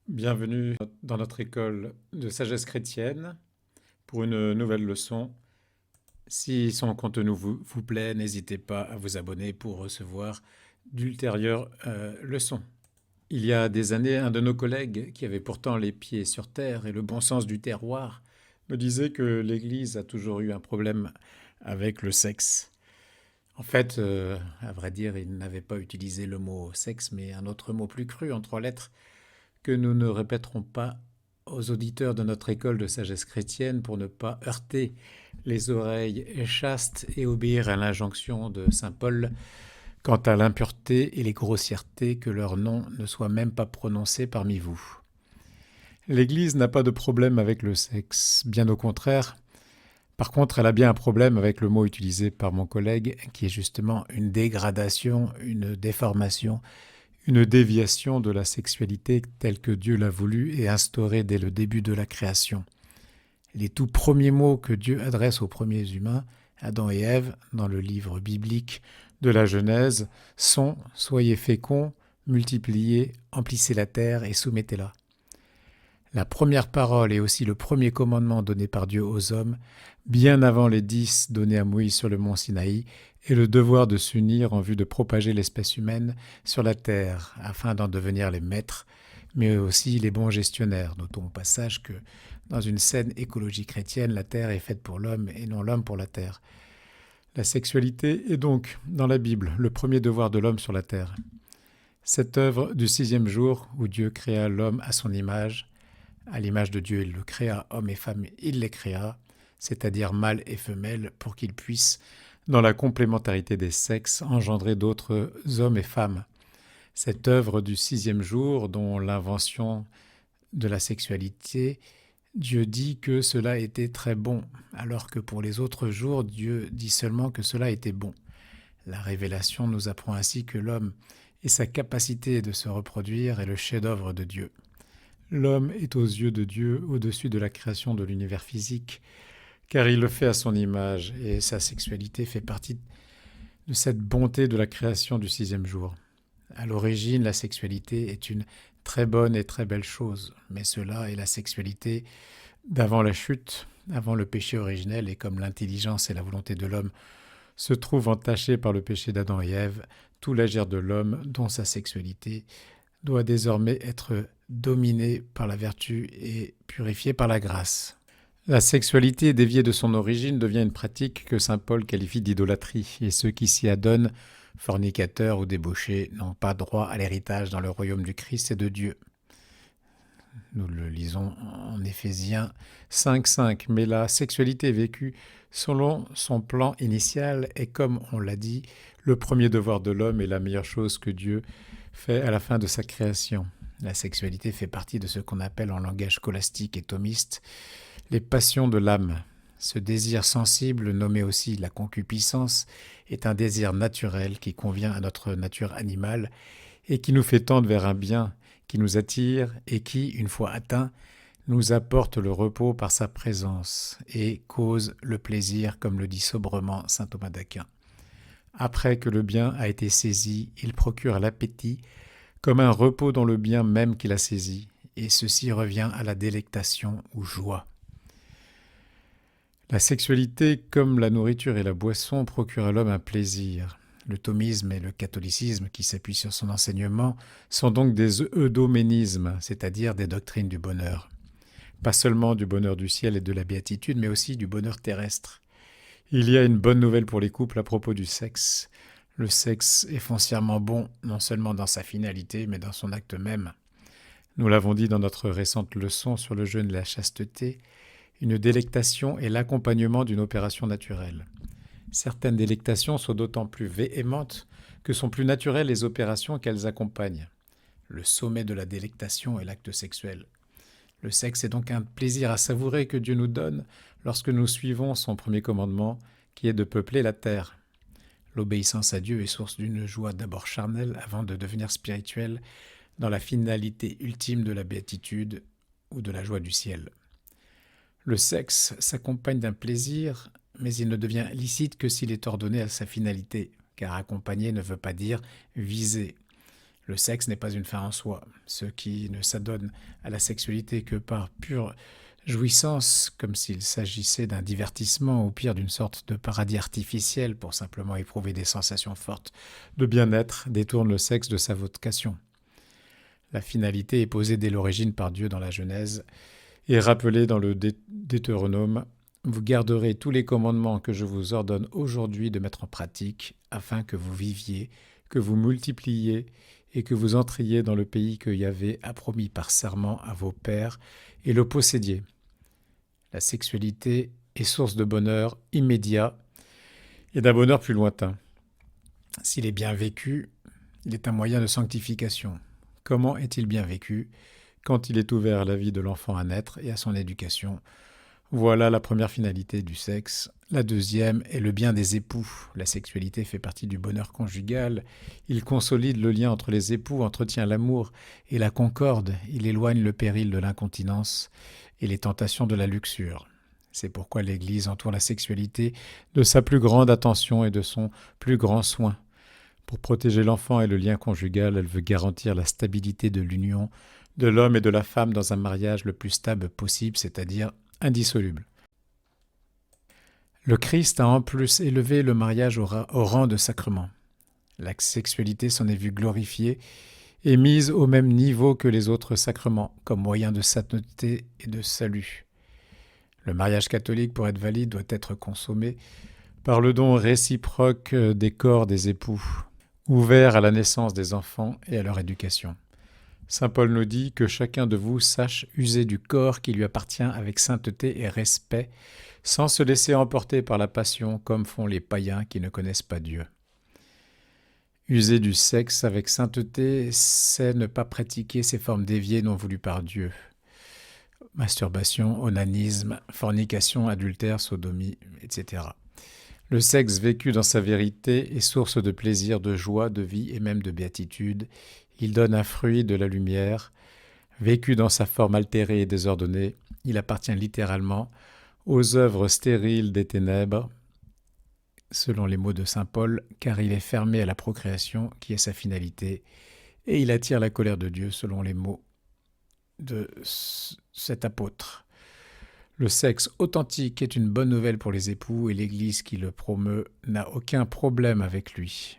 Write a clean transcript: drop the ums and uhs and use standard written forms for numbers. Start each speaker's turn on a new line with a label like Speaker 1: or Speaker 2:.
Speaker 1: Bienvenue dans notre école de sagesse chrétienne pour une nouvelle leçon. Si son contenu vous plaît, n'hésitez pas à vous abonner pour recevoir d'ultérieures leçons. Il y a des années, un de nos collègues, qui avait pourtant les pieds sur terre et le bon sens du terroir, me disait que l'Église a toujours eu un problème avec le sexe. En fait, à vrai dire, il n'avait pas utilisé le mot sexe, mais un autre mot plus cru en 3 lettres que nous ne répéterons pas aux auditeurs de notre école de sagesse chrétienne pour ne pas heurter les oreilles chastes et obéir à l'injonction de saint Paul quant à l'impureté et les grossièretés, que leur nom ne soit même pas prononcé parmi vous. L'Église n'a pas de problème avec le sexe, bien au contraire. Par contre, elle a bien un problème avec le mot utilisé par mon collègue, qui est justement une dégradation, une déformation, une déviation de la sexualité telle que Dieu l'a voulu et instaurée dès le début de la création. Les tout premiers mots que Dieu adresse aux premiers humains, Adam et Ève, dans le livre biblique de la Genèse, sont « Soyez féconds, multipliez, emplissez la terre et soumettez-la ». La première parole et aussi le premier commandement donné par Dieu aux hommes, bien avant les 10 donnés à Moïse sur le mont Sinaï, est le devoir de s'unir en vue de propager l'espèce humaine sur la terre, afin d'en devenir les maîtres, mais aussi les bons gestionnaires. Notons au passage que, dans une saine écologie chrétienne, la terre est faite pour l'homme et non l'homme pour la terre. La sexualité est donc, dans la Bible, le premier devoir de l'homme sur la terre. Cette œuvre du 6e jour, où Dieu créa l'homme à son image, à l'image de Dieu, il le créa, hommes et femmes, il les créa, c'est-à-dire mâles et femelles, pour qu'ils puissent, dans la complémentarité des sexes, engendrer d'autres hommes et femmes. Cette œuvre du 6e jour, dont l'invention de la sexualité, Dieu dit que cela était très bon, alors que pour les autres jours, Dieu dit seulement que cela était bon. La révélation nous apprend ainsi que l'homme et sa capacité de se reproduire est le chef-d'œuvre de Dieu. L'homme est aux yeux de Dieu au-dessus de la création de l'univers physique, car il le fait à son image, et sa sexualité fait partie de cette bonté de la création du 6e jour. À l'origine, la sexualité est une très bonne et très belle chose, mais cela est la sexualité d'avant la chute, avant le péché originel, et comme l'intelligence et la volonté de l'homme se trouvent entachées par le péché d'Adam et Ève, tout l'agir de l'homme, dont sa sexualité, doit désormais être dominé par la vertu et purifié par la grâce. La sexualité déviée de son origine devient une pratique que saint Paul qualifie d'idolâtrie, et ceux qui s'y adonnent, fornicateurs ou débauchés, n'ont pas droit à l'héritage dans le royaume du Christ et de Dieu. Nous le lisons en Éphésiens 5,5. Mais la sexualité vécue selon son plan initial est, comme on l'a dit, le premier devoir de l'homme et la meilleure chose que Dieu fait à la fin de sa création. La sexualité fait partie de ce qu'on appelle en langage scolastique et thomiste les passions de l'âme. Ce désir sensible, nommé aussi la concupiscence, est un désir naturel qui convient à notre nature animale et qui nous fait tendre vers un bien, qui nous attire et qui, une fois atteint, nous apporte le repos par sa présence et cause le plaisir, comme le dit sobrement saint Thomas d'Aquin. Après que le bien a été saisi, il procure l'appétit comme un repos dans le bien même qu'il a saisi, et ceci revient à la délectation ou joie. La sexualité, comme la nourriture et la boisson, procure à l'homme un plaisir. Le thomisme et le catholicisme, qui s'appuient sur son enseignement, sont donc des eudoménismes, c'est-à-dire des doctrines du bonheur. Pas seulement du bonheur du ciel et de la béatitude, mais aussi du bonheur terrestre. Il y a une bonne nouvelle pour les couples à propos du sexe. Le sexe est foncièrement bon, non seulement dans sa finalité, mais dans son acte même. Nous l'avons dit dans notre récente leçon sur le jeûne et la chasteté, une délectation est l'accompagnement d'une opération naturelle. Certaines délectations sont d'autant plus véhémentes que sont plus naturelles les opérations qu'elles accompagnent. Le sommet de la délectation est l'acte sexuel. Le sexe est donc un plaisir à savourer que Dieu nous donne lorsque nous suivons son premier commandement, qui est de peupler la terre. L'obéissance à Dieu est source d'une joie d'abord charnelle avant de devenir spirituelle dans la finalité ultime de la béatitude ou de la joie du ciel. Le sexe s'accompagne d'un plaisir, mais il ne devient licite que s'il est ordonné à sa finalité, car accompagner ne veut pas dire viser. Le sexe n'est pas une fin en soi. Ceux qui ne s'adonnent à la sexualité que par pure jouissance, comme s'il s'agissait d'un divertissement ou pire d'une sorte de paradis artificiel pour simplement éprouver des sensations fortes de bien-être, détournent le sexe de sa vocation. La finalité est posée dès l'origine par Dieu dans la Genèse et rappelée dans le Deutéronome. Vous garderez tous les commandements que je vous ordonne aujourd'hui de mettre en pratique, afin que vous viviez, que vous multipliiez et que vous entriez dans le pays que Yahvé a promis par serment à vos pères et le possédiez. La sexualité est source de bonheur immédiat et d'un bonheur plus lointain. S'il est bien vécu, il est un moyen de sanctification. Comment est-il bien vécu? Quand il est ouvert à la vie de l'enfant à naître et à son éducation. Voilà la première finalité du sexe. La deuxième est le bien des époux. La sexualité fait partie du bonheur conjugal. Il consolide le lien entre les époux, entretient l'amour et la concorde. Il éloigne le péril de l'incontinence et les tentations de la luxure. C'est pourquoi l'Église entoure la sexualité de sa plus grande attention et de son plus grand soin. Pour protéger l'enfant et le lien conjugal, elle veut garantir la stabilité de l'union de l'homme et de la femme dans un mariage le plus stable possible, c'est-à-dire indissoluble. Le Christ a en plus élevé le mariage au rang de sacrement. La sexualité s'en est vue glorifiée et mise au même niveau que les autres sacrements, comme moyen de sainteté et de salut. Le mariage catholique, pour être valide, doit être consommé par le don réciproque des corps des époux, ouvert à la naissance des enfants et à leur éducation. Saint Paul nous dit que chacun de vous sache user du corps qui lui appartient avec sainteté et respect, sans se laisser emporter par la passion comme font les païens qui ne connaissent pas Dieu. User du sexe avec sainteté, c'est ne pas pratiquer ces formes déviées non voulues par Dieu. Masturbation, onanisme, fornication, adultère, sodomie, etc. Le sexe vécu dans sa vérité est source de plaisir, de joie, de vie et même de béatitude. Il donne un fruit de la lumière. Vécu dans sa forme altérée et désordonnée, il appartient littéralement aux œuvres stériles des ténèbres, selon les mots de saint Paul, car il est fermé à la procréation qui est sa finalité, et il attire la colère de Dieu, selon les mots de cet apôtre. Le sexe authentique est une bonne nouvelle pour les époux et l'Église qui le promeut n'a aucun problème avec lui.